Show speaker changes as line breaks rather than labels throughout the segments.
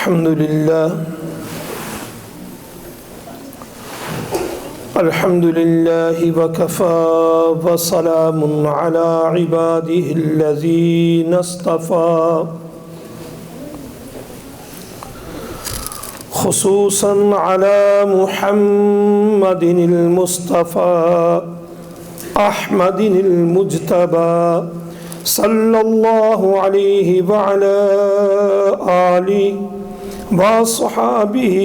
الحمد لله وكفى وسلام على عباده الذين اصطفى خصوصا على محمد المصطفى أحمد المجتبى صلى الله عليه وعلى آله وصحابه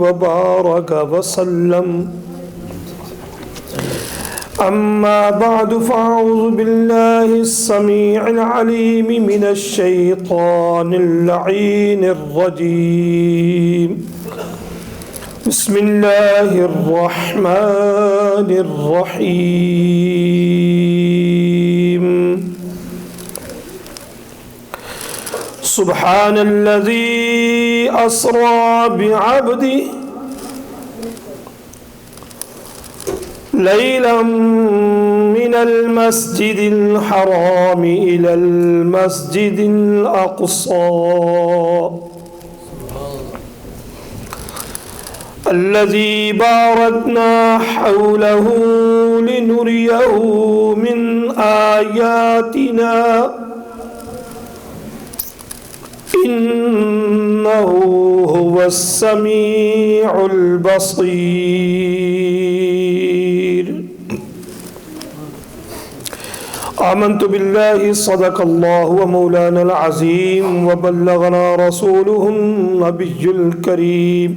وبارك وسلم. أما بعد فأعوذ بالله السميع العليم من الشيطان اللعين الرجيم. بسم الله الرحمن الرحيم. سبحان الذي أسرى بعبده ليلا من المسجد الحرام إلى المسجد الأقصى الذي باركنا حوله لنريه من آياتنا إنه هو السميع البصير. آمنت بالله صدق الله ومولانا العظيم وبلغنا رسوله النبي الكريم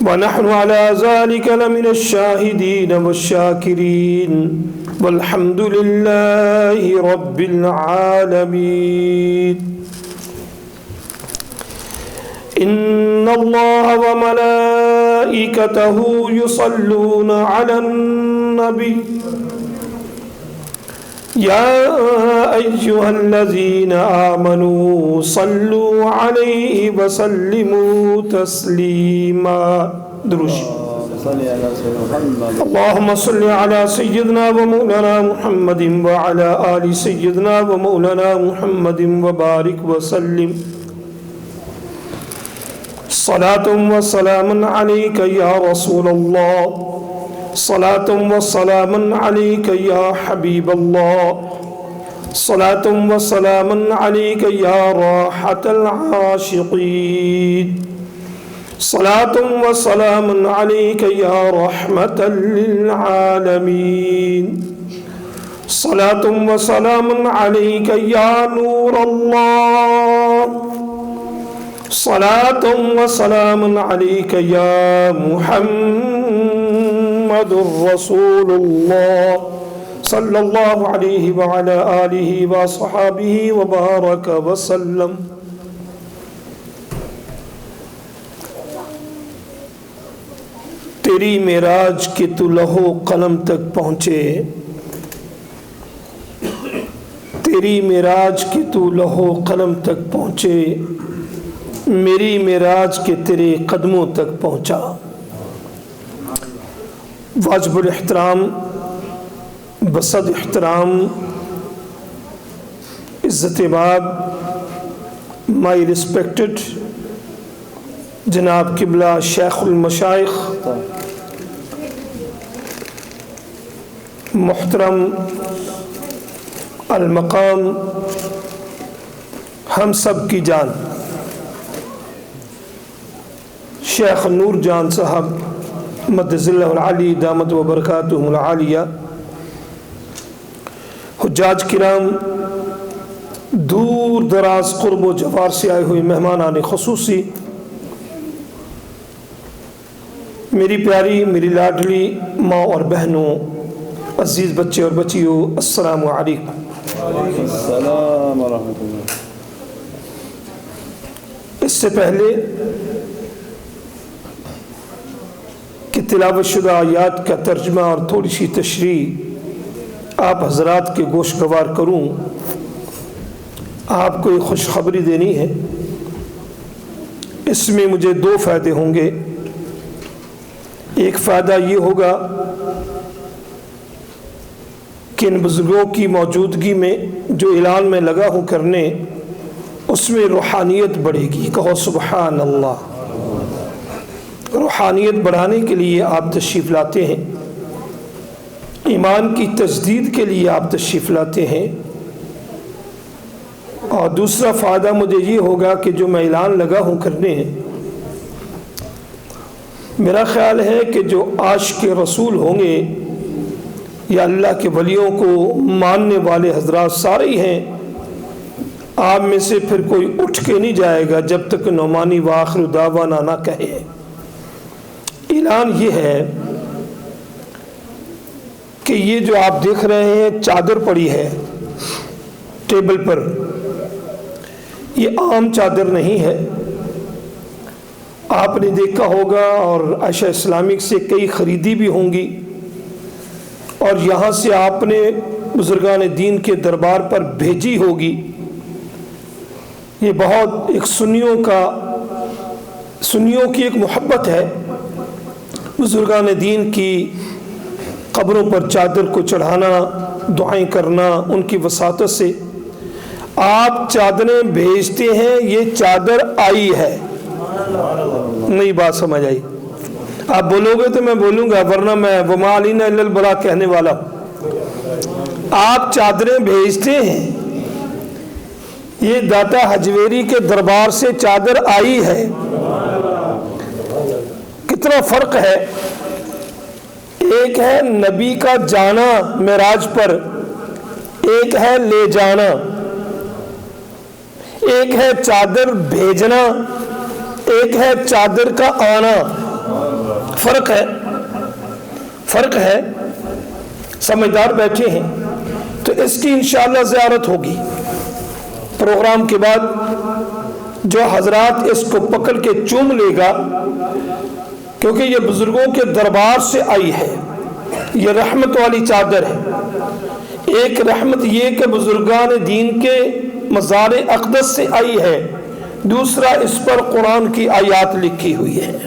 ونحن على ذلك لمن الشاهدين والشاكرين والحمد لله رب العالمين. إن الله وملائكته يصلون على النبي يا أيها الذين آمنوا صلوا عليه وسلموا تسليما. دروش اللهم صل على سيدنا ومولانا محمد وعلى آل سيدنا ومولانا محمد وبارك وسلم. صلاة وسلام عليك يا رسول الله، صلاة وسلام عليك يا حبيب الله، صلاة وسلام عليك يا راحة العاشقين، صلاة وسلام عليك يا رحمة للعالمين، صلاة وسلام عليك يا نور الله، صلاة وسلام عليك يا محمد رسول الله صلى الله عليه وعلى آله وصحابه وبارك وسلم. تیری معراج کے تو لہو قلم تک پہنچے، تیری معراج کے تو لہو قلم تک پہنچے، میری معراج کے تیرے قدموں تک پہنچا. واجب الاحترام، بصد احترام، عزت باب، مائی ریسپیکٹڈ جناب قبلہ شیخ المشائخ، محترم المقام، ہم سب کی جان شیخ نور جان صاحب مدذ اللہ العلی دامت و برکاتہم العالیہ، حجاج کرام، دور دراز قرب و جوار سے آئے ہوئے مہمانان خصوصی، میری پیاری، میری لاڈلی ماں اور بہنوں، عزیز بچے اور بچیوں، السلام علیکم. السلام ورحمۃ اللہ. اس سے پہلے کہ تلاوت شدہ آیات کا ترجمہ اور تھوڑی سی تشریح آپ حضرات کے گوش گوار کروں، آپ کو ایک خوشخبری دینی ہے. اس میں مجھے دو فائدے ہوں گے. ایک فائدہ یہ ہوگا کہ ان بزرگوں کی موجودگی میں جو اعلان میں لگا ہوں کرنے، اس میں روحانیت بڑھے گی. کہو سبحان اللہ. روحانیت بڑھانے کے لیے آپ تشریف لاتے ہیں, ایمان کی تجدید کے لیے آپ تشریف لاتے ہیں, اور دوسرا فائدہ مجھے یہ ہوگا کہ جو میں اعلان لگا ہوں کرنے, میرا خیال ہے کہ جو عاشق رسول ہوں گے یا اللہ کے ولیوں کو ماننے والے حضرات سارے ہی ہیں, آپ میں سے پھر کوئی اٹھ کے نہیں جائے گا جب تک نعمانی وآخر دعوانا نہ کہے. اعلان یہ ہے کہ یہ جو آپ دیکھ رہے ہیں چادر پڑی ہے ٹیبل پر, یہ عام چادر نہیں ہے. آپ نے دیکھا ہوگا اور عائشہ اسلامک سے کئی خریدی بھی ہوں گی, اور یہاں سے آپ نے بزرگان دین کے دربار پر بھیجی ہوگی. یہ بہت ایک سنیوں کی ایک محبت ہے, بزرگان دین کی قبروں پر چادر کو چڑھانا, دعائیں کرنا ان کی وساطت سے. آپ چادریں بھیجتے ہیں, یہ چادر آئی ہے. نہیں بات سمجھ آئی؟ آپ بولو گے تو میں بولوں گا, ورنہ میں وما علینا الا البلاغ کہنے والا. آپ چادریں بھیجتے ہیں, یہ داتا حجویری کے دربار سے چادر آئی ہے. کتنا فرق ہے. ایک ہے نبی کا جانا معراج پر, ایک ہے لے جانا. ایک ہے چادر بھیجنا, ایک ہے چادر کا آنا. فرق ہے. سمجھدار بیٹھے ہیں تو اس کی انشاءاللہ زیارت ہوگی پروگرام کے بعد. جو حضرات اس کو پکڑ کے چوم لے گا, کیونکہ یہ بزرگوں کے دربار سے آئی ہے, یہ رحمت والی چادر ہے. ایک رحمت یہ کہ بزرگان دین کے مزار اقدس سے آئی ہے, دوسرا اس پر قرآن کی آیات لکھی ہوئی ہے.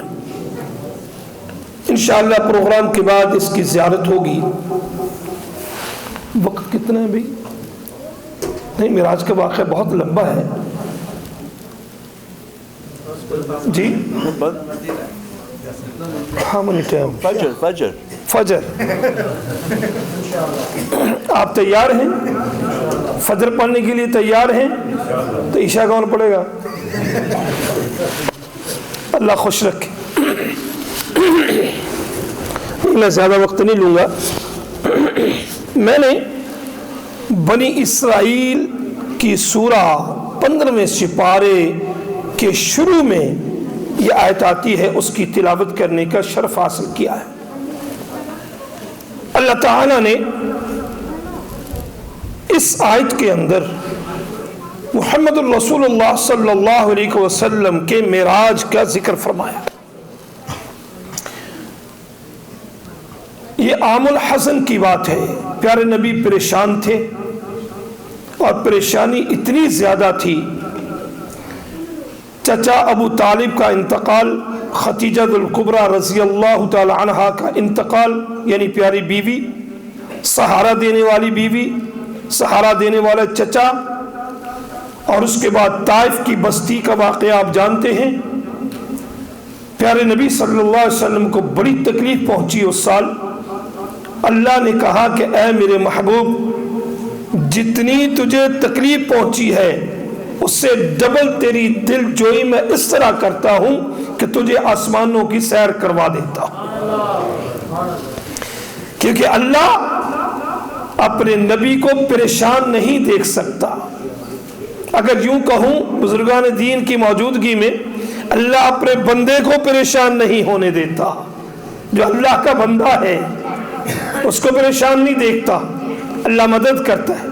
انشاءاللہ پروگرام کے بعد اس کی زیارت ہوگی. وقت کتنا ہے بھائی؟ نہیں, معراج کا واقعہ بہت لمبا ہے جی. ہاں منی ٹائم فجر. آپ تیار ہیں؟ فجر پڑھنے کے لیے تیار ہیں؟ تو عشاء کون پڑھے گا؟ اللہ خوش رکھے. میں زیادہ وقت نہیں لوں گا. میں نے بنی اسرائیل کی سورہ 15ویں سپارے کے شروع میں یہ آیت آتی ہے, اس کی تلاوت کرنے کا شرف حاصل کیا ہے. اللہ تعالیٰ نے اس آیت کے اندر محمد الرسول اللہ صلی اللہ علیہ وسلم کے معراج کا ذکر فرمایا. یہ عام الحزن کی بات ہے. پیارے نبی پریشان تھے, اور پریشانی اتنی زیادہ تھی, چچا ابو طالب کا انتقال, خدیجہ الکبریٰ رضی اللہ تعالی عنہا کا انتقال, یعنی پیاری بیوی, سہارا دینے والی بیوی, سہارا دینے والا چچا, اور اس کے بعد طائف کی بستی کا واقعہ آپ جانتے ہیں. پیارے نبی صلی اللہ علیہ وسلم کو بڑی تکلیف پہنچی اس سال. اللہ نے کہا کہ اے میرے محبوب, جتنی تجھے تکلیف پہنچی ہے اس سے ڈبل تیری دل جوئی میں اس طرح کرتا ہوں کہ تجھے آسمانوں کی سیر کروا دیتا ہوں. کیونکہ اللہ اپنے نبی کو پریشان نہیں دیکھ سکتا. اگر یوں کہوں, بزرگان دین کی موجودگی میں اللہ اپنے بندے کو پریشان نہیں ہونے دیتا. جو اللہ کا بندہ ہے اس کو پریشان نہیں دیکھتا, اللہ مدد کرتا ہے.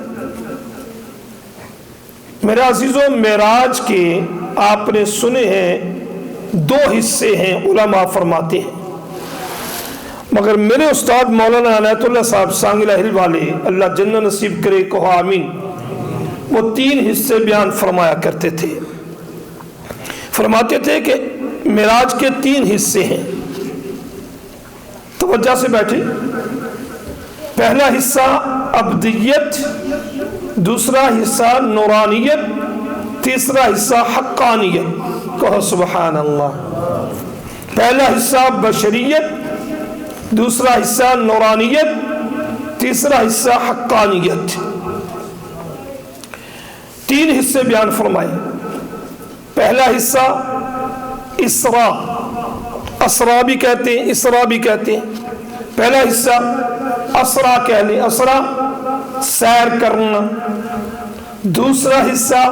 میرے عزیزوں, معراج کے آپ نے سنے ہیں 2 حصے ہیں, علماء فرماتے ہیں, مگر میرے استاد مولانا عنایت اللہ صاحب سانگلہ ہل والے, اللہ جنت نصیب کرے, کہو آمین, وہ 3 حصے بیان فرمایا کرتے تھے. فرماتے تھے کہ معراج کے 3 حصے ہیں. توجہ سے بیٹھے. پہلا حصہ ابدیت, دوسرا حصہ نورانیت, तीसरा हिस्सा हक्कानियत। कहो सुबहान अल्लाह। पहला हिस्सा बशरियत, दूसरा हिस्सा नूरानियत, तीसरा हिस्सा हक्कानियत। तीन हिस्से बयान फरमाए। पहला हिस्सा इसरा, असरा भी कहते हैं, इसरा भी कहते हैं। पहला हिस्सा असरा कह लें, असरा सैर करना। दूसरा हिस्सा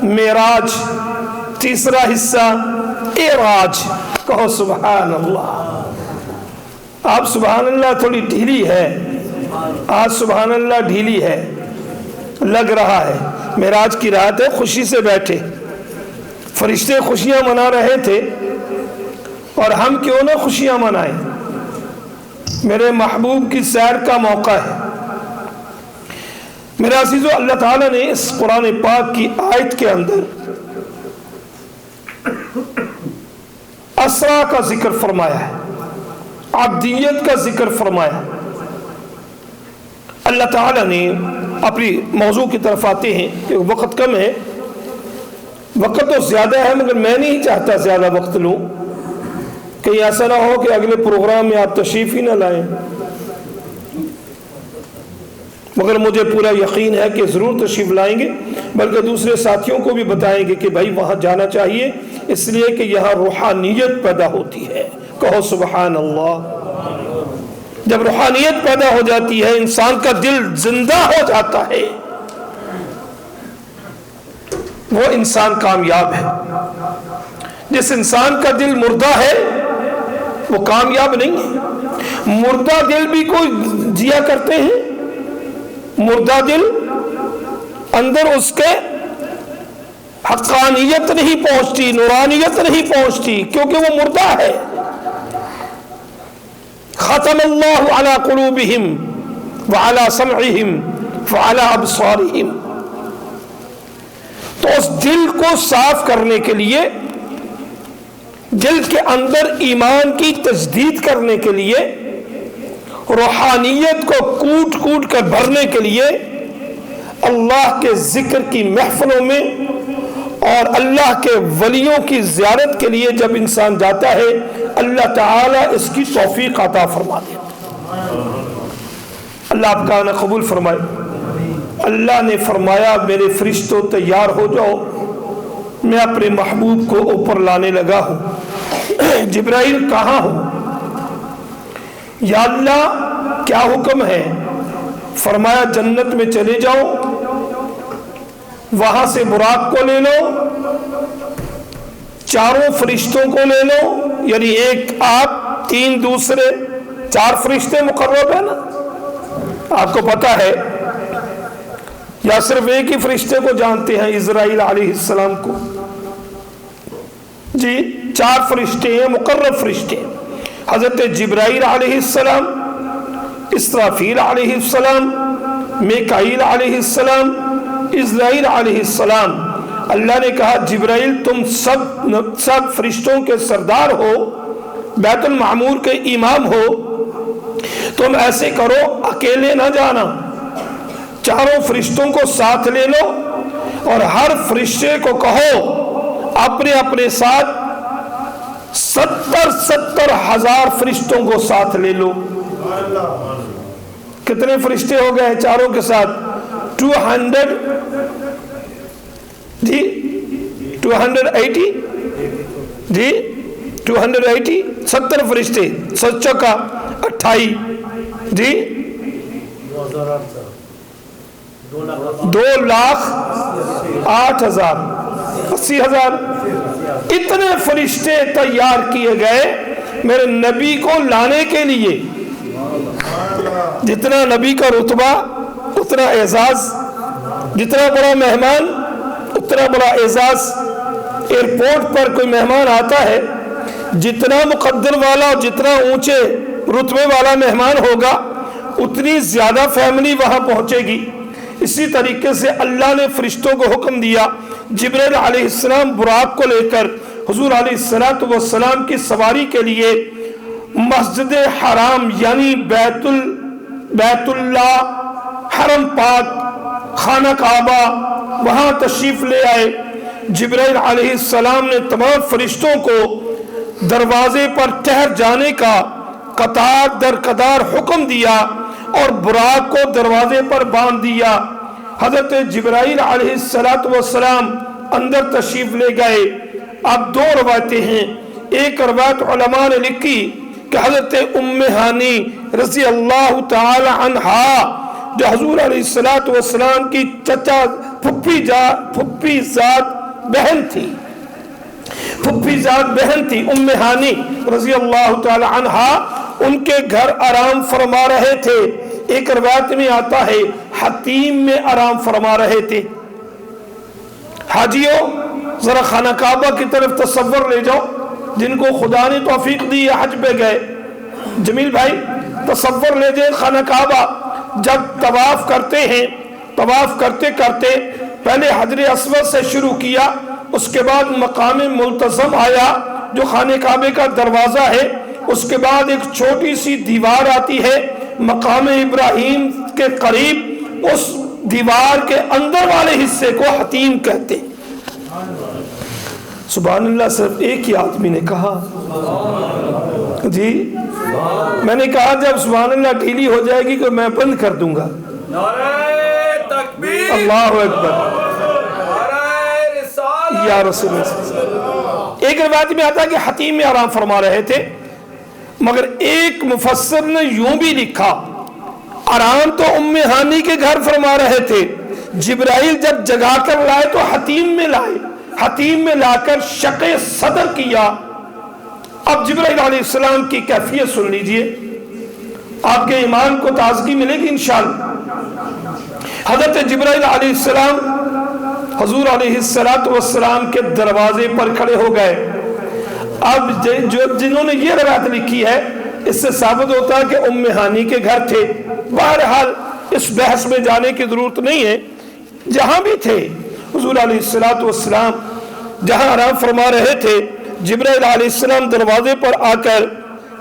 मेराज, तीसरा हिस्सा एराज। कहो सुबहान अल्लाह। आप सुबहान अल्लाह थोड़ी ढीली है आज, सुबहान अल्लाह ढीली है लग रहा है। मेराज की रात है, खुशी से बैठे, फरिश्ते खुशियां मना रहे थे और हम क्यों ना खुशियां मनाएं। मेरे महबूब की सैर का मौका है। मेरे अज़ीज़ों, अल्लाह ताला ने इस कुरान पाक की आयत के अंदर असरा का जिक्र फरमाया है, अब्दियत का जिक्र फरमाया। अल्लाह ताला ने अपनी मौजू की तरफ आते हैं कि वक्त कम है, वक्त तो ज़्यादा है मगर मैं नहीं चाहता ज़्यादा वक्त लूँ, कहीं ऐसा ना हो कि अगले प्रोग्राम में आप तशरीफ़ ही ना लाएं। मगर मुझे पूरा यकीन है कि ज़रूर तशरीफ़ लाएंगे, बल्कि दूसरे साथियों को भी बताएंगे कि भाई वहाँ जाना चाहिए, इसलिए कि यहाँ रूहानियत पैदा होती है। कहो सुबहान अल्लाह। जब रूहानियत पैदा हो जाती है, इंसान का दिल जिंदा हो जाता है, वो इंसान कामयाब है। जिस इंसान का दिल मुर्दा है वो कामयाब नहीं है। मुर्दा दिल भी कोई जिया करते हैं, मुर्दा दिल अंदर उसके हक्कानियत नहीं पहुंचती, नूरानियत नहीं पहुंचती, क्योंकि वो मुर्दा है। खतमल्लाहु अला कुलूबिहिम व अला समइहिम व अला अबसारिहिम। तो उस दिल को साफ करने के लिए, दिल के अंदर ईमान की तजदीद करने के लिए, रूहानियत को कूट कूट कर भरने के लिए अल्लाह के जिक्र की महफिलों में और अल्लाह के वलियों की ज़ियारत के लिए जब इंसान जाता है, अल्लाह ताला इसकी तौफीक अता फरमा देता। अल्लाह आपका आना कबूल फरमाए। अल्लाह ने फरमाया, मेरे फरिश्तों तैयार हो जाओ, मैं अपने महबूब को ऊपर लाने लगा हूँ। जिब्राइल कहाँ हो? या अल्लाह क्या हुक्म है? फरमाया जन्नत में चले जाओ, वहां से बुराक को ले लो, चारों फरिश्तों को ले लो, यानी एक आप, तीन दूसरे, चार फरिश्ते मुकर्रब है ना। आपको पता है या सिर्फ एक ही फरिश्ते को जानते हैं, इज़राइल अलैहिस्सलाम को? जी, चार फरिश्ते हैं, मुकर्रब फरिश्ते। हजरत जिब्राइल अलैहिस्सलाम, इसराफील अलैहिस्सलाम, मीकाईल अलैहिस्सलाम, इज़राइल अलैहिस्सलाम। अल्लाह ने कहा, जिब्राइल तुम सब फरिश्तों के सरदार हो, बैतुल मामूर के इमाम हो, तुम ऐसे करो अकेले ना जाना, चारों फरिश्तों को साथ ले लो और हर फरिश्ते को कहो अपने अपने साथ 70 हजार फरिश्तों को साथ ले लो। कितने फरिश्ते हो गए चारों के साथ? 200 जी, 280 जी, 280, 70 फरिश्ते, 7 का 28 जी, 2,08,000 इतने फरिश्ते तैयार किए गए मेरे नबी को लाने के लिए। जितना नबी का रुतबा उतना एजाज, जितना बड़ा मेहमान उतना बड़ा एजाज। एयरपोर्ट पर कोई मेहमान आता है, जितना मुकद्दर वाला और जितना ऊंचे रुतबे वाला मेहमान होगा उतनी ज्यादा फैमिली वहां पहुंचेगी। इसी तरीके से अल्लाह ने फरिश्तों को हुक्म दिया, जिब्राइल अलैहिस्सलाम बुराक को लेकर हुजूर अलैहिस्सलातु वस्सलाम की सवारी के लिए मस्जिद हराम यानी बैतुल्लाह हरम पाक खाना काबा, वहाँ तशरीफ ले आए। जिब्राइल अलैहिस्सलाम ने तमाम फरिश्तों को दरवाजे पर ठहर जाने का कतार दर कतार हुक्म दिया और बुराक को दरवाजे पर बांध दिया। हजरत जिब्राइल अलैहिस्सलाम अंदर तशरीफ ले गए। अब दो रवायतें हैं। एक रवायत उलमा ने लिखी कि हजरत उम्मे हानी रज़ी अल्लाह ताला अन्हा, जो हुजूर अलैहिस्सलाम की चचा फुप्पी जात बहन थी, उम्मे हानी रज़ी अल्लाह ताला अन्हा, उनके घर आराम फरमा रहे थे। एक रवायत में आता है हतीम में आराम फरमा रहे थे। हाजियों, जरा खाना काबा की तरफ तसव्वुर ले जाओ, जिनको खुदा ने तौफीक दी है हज पे गए। जमील भाई तसव्वुर ले जाए खाना काबा। जब तवाफ करते हैं, तवाफ करते करते पहले हजर अस्वद से शुरू किया, उसके बाद मकाम मुल्तज़म आया जो खाने काबे का दरवाजा है, उसके बाद एक छोटी सी दीवार आती है मकाम इब्राहिम के करीब, उस दीवार के अंदर वाले हिस्से को हतीम कहते हैं। सुभान अल्लाह, सिर्फ एक ही आदमी ने कहा जी। मैंने कहा जब सुभान अल्लाह ढीली हो जाएगी तो मैं बंद कर दूंगा। अल्लाह अकबर या रसूल। एक रिवायत में आता है कि हतीम में आराम फरमा रहे थे, मगर एक मुफस्सिर ने यूं भी लिखा आराम तो उम्मे हानी के घर फरमा रहे थे। जिब्राइल जब जगा कर लाए तो हतीम में लाए, हतीम में लाकर शक़े सदर किया। अब जिब्राइल अलैहिस्सलाम की कैफियत सुन लीजिए, आपके ईमान को ताजगी मिलेगी इंशाअल्लाह। हज़रत जिब्राइल अलैहिस्सलाम हुज़ूर अलैहिस्सलाम के दरवाजे पर खड़े हो गए। अब जिन्होंने ये रवायत लिखी है, इससे साबित होता है कि उम्मे हानी के घर थे। बहरहाल इस बहस में जाने की जरूरत नहीं है। जहां भी थे हुज़ूर अलैहिस्सलाम जहां आराम फरमा रहे थे, जिब्राइल अलैहिस्सलाम दरवाजे पर आकर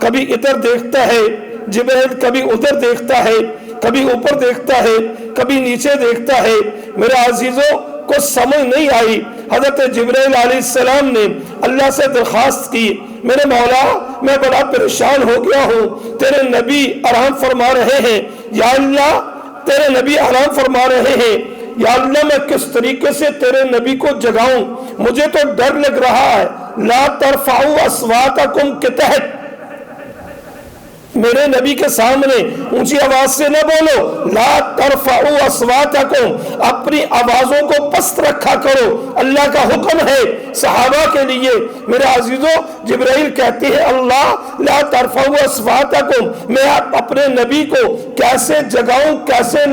कभी इधर देखता है जिब्राइल, कभी उधर देखता है, कभी ऊपर देखता है, कभी नीचे देखता है। मेरे अजीजों को समझ नहीं आई। हजरत जिब्राइल अलैहिस्सलाम ने अल्लाह से दरख्वास्त की, मेरे मौला मैं बड़ा परेशान हो गया हूँ, तेरे नबी आराम फरमा रहे हैं, या अल्लाह तेरे नबी आराम फरमा रहे हैं, या अल्लाह मैं किस तरीके से तेरे नबी को जगाऊं, मुझे तो डर लग रहा है। ला तरफाउ अस्वातकुम के तहत, मेरे नबी के सामने ऊंची आवाज से न बोलो। ला तरफाउ अस्वातकुम, अपनी आवाजों को पस्त रखा करो, अल्लाह का हुक्म है सहाबा के लिए। मेरे अजीजों, जिब्राइल कहते हैं अल्लाह ला तरफाउ अस्वातकुम, मैं अपने नबी को कैसे जगाऊं, कैसे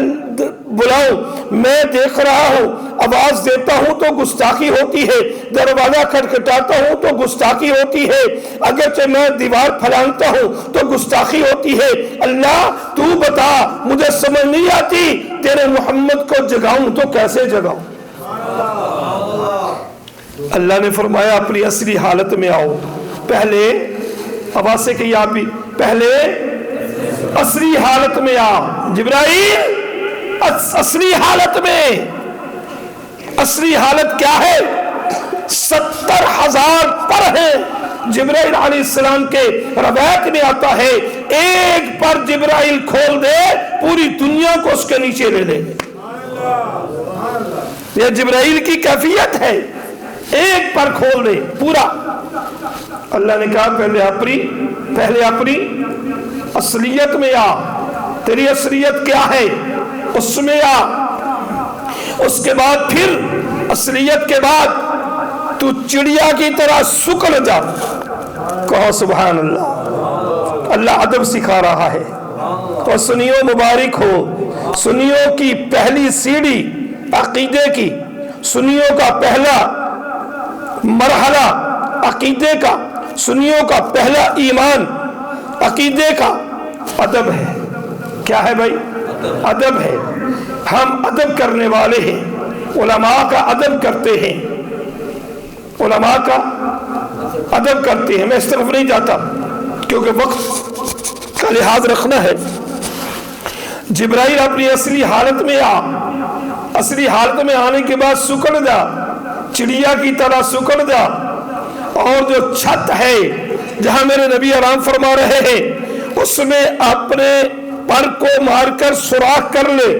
बुलाऊं। मैं देख रहा हूं आवाज देता हूं तो गुस्ताखी होती है, दरवाजा खटखटाता हूं तो गुस्ताखी होती है, अगरचे मैं दीवार फैलाता हूं तो गुस्ताखी होती है। अल्लाह तू बता, मुझे समझ नहीं आती, तेरे मोहम्मद को जगाऊं तो कैसे जगाऊं। अल्लाह ने फरमाया अपनी असली हालत में आओ। पहले आवाज से कही आप भी, पहले असली हालत में आओ। जिब्राइल असली हालत में, असली हालत क्या है? 70,000 पर है जिब्राइल अलैहिस्सलाम के। रवायत में आता है एक पर जिब्राइल खोल दे पूरी दुनिया को उसके नीचे ले ले। यह जिब्राइल की कैफियत है, एक पर खोल दे पूरा। अल्लाह ने कहा पहले अपनी असलियत में आ। तेरी असलियत क्या है उसमें आ, उसके बाद फिर असलियत के बाद तू चिड़िया की तरह सुकड़ जा। कहो सुभान अल्लाह। अल्लाह अदब सिखा रहा है। तो सुनियो, मुबारक हो। सुनियो की पहली सीढ़ी अकीदे की, सुनियो का पहला मरहला अकीदे का, सुनियो का पहला ईमान अकीदे का अदब है। क्या है भाई? अदब है। हम अदब करने वाले हैं, उलमा का अदब करते हैं, उलमा का अदब करते हैं। मैं इस तरफ नहीं जाता क्योंकि वक्त का लिहाज रखना है। जिब्राइल अपनी असली हालत में आ, असली हालत में आने के बाद सिकुड़ जा, चिड़िया की तरह सिकुड़ जा। और जो छत है जहां मेरे नबी आराम फरमा रहे हैं उसमें अपने पर को मारकर सुराख कर ले।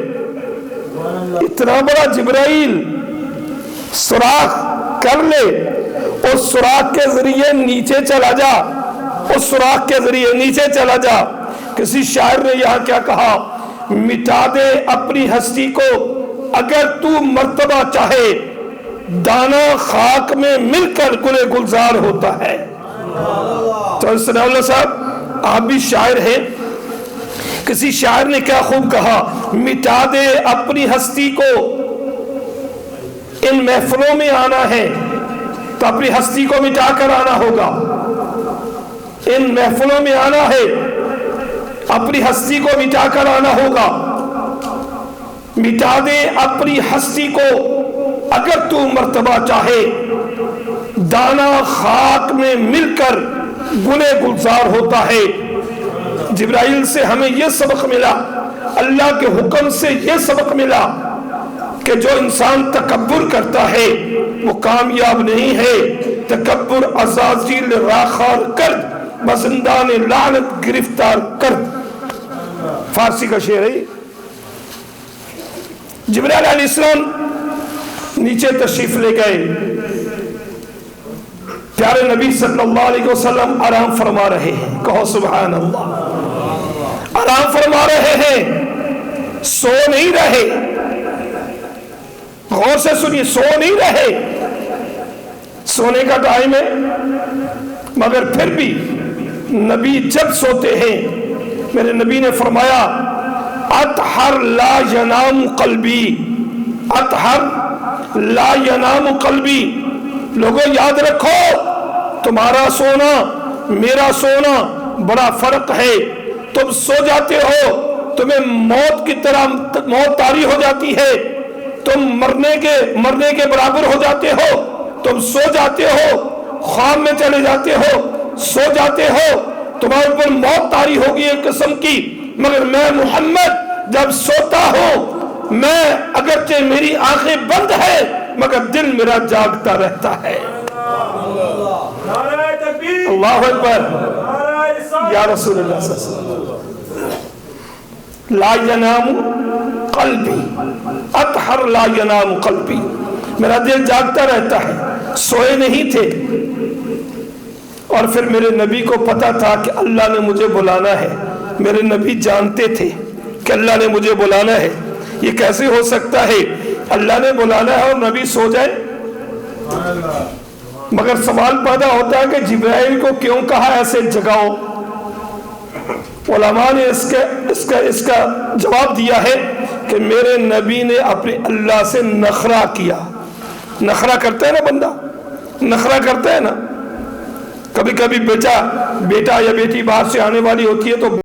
इतना बड़ा जिब्राइल सुराख कर ले, उस सुराख के जरिए नीचे चला जा, उस सुराख के जरिए नीचे चला जा। किसी शायर ने यहां क्या कहा, मिटा दे अपनी हस्ती को अगर तू मर्तबा चाहे, दाना खाक में मिलकर गुले गुलजार होता है। तो सनाउल्लाह साहब आप भी शायर हैं। किसी शायर ने क्या खूब कहा, मिटा दे अपनी हस्ती को, इन महफिलों में आना है तो अपनी हस्ती को मिटा कर आना होगा। इन महफिलों में आना है अपनी हस्ती को मिटा कर आना होगा। मिटा दे अपनी हस्ती को अगर तू मर्तबा चाहे, दाना खाक में मिलकर गुले गुलजार होता है। जिब्राइल से हमें यह सबक मिला, अल्लाह के हुक्म से यह सबक मिला कि जो इंसान तकब्बुर करता है वो कामयाब नहीं है। तकब्बुर अज़ाज़िल राखार कर, बज़िंदान लानत गिरफ्तार कर। फारसी का शेर है। जिब्राइल अलैहिस्सलाम नीचे तशरीफ ले गए, प्यारे नबी सल्लल्लाहु अलैहि वसल्लम आराम फरमा रहे हैं। कहो सुभान अल्लाह। आराम फरमा रहे हैं, सो नहीं रहे। गौर से सुनिए, सो नहीं रहे। सोने का टाइम है मगर फिर भी नबी जब सोते हैं, मेरे नबी ने फरमाया अतहर ला यनाम कल्बी, अतहर ला यनाम कल्बी। लोगों याद रखो, तुम्हारा सोना मेरा सोना बड़ा फर्क है। तुम सो जाते हो, तुम्हें मौत की तरह मौत तारी हो जाती है, तुम मरने के बराबर हो जाते हो। तुम सो जाते हो, ख्वाब में चले जाते हो, सो जाते हो, तुम्हारे ऊपर मौत तारी होगी एक किस्म की। मगर मैं मोहम्मद जब सोता हूं, मैं अगरचे मेरी आंखें बंद है मगर दिल मेरा जागता रहता है। अल्लाह अकबर या रसूलुल्लाह सल्लल्लाहु अलैहि वसल्लम। ला यनामु कल्बी, अतहर ला यनामु कल्बी, मेरा दिल जागता रहता है। सोए नहीं थे। और फिर मेरे नबी को पता था कि अल्लाह ने मुझे बुलाना है। मेरे नबी जानते थे कि अल्लाह ने मुझे बुलाना है। ये कैसे हो सकता है, अल्लाह ने बुलाना है और नबी सो जाए। मगर सवाल पैदा होता है कि जिब्राइल को क्यों कहा ऐसे जगाओ। उलमा ने इसका जवाब दिया है कि मेरे नबी ने अपने अल्लाह से नखरा किया। नखरा करता है ना बंदा, नखरा करता है ना। कभी कभी बेटा या बेटी बाहर से आने वाली होती है तो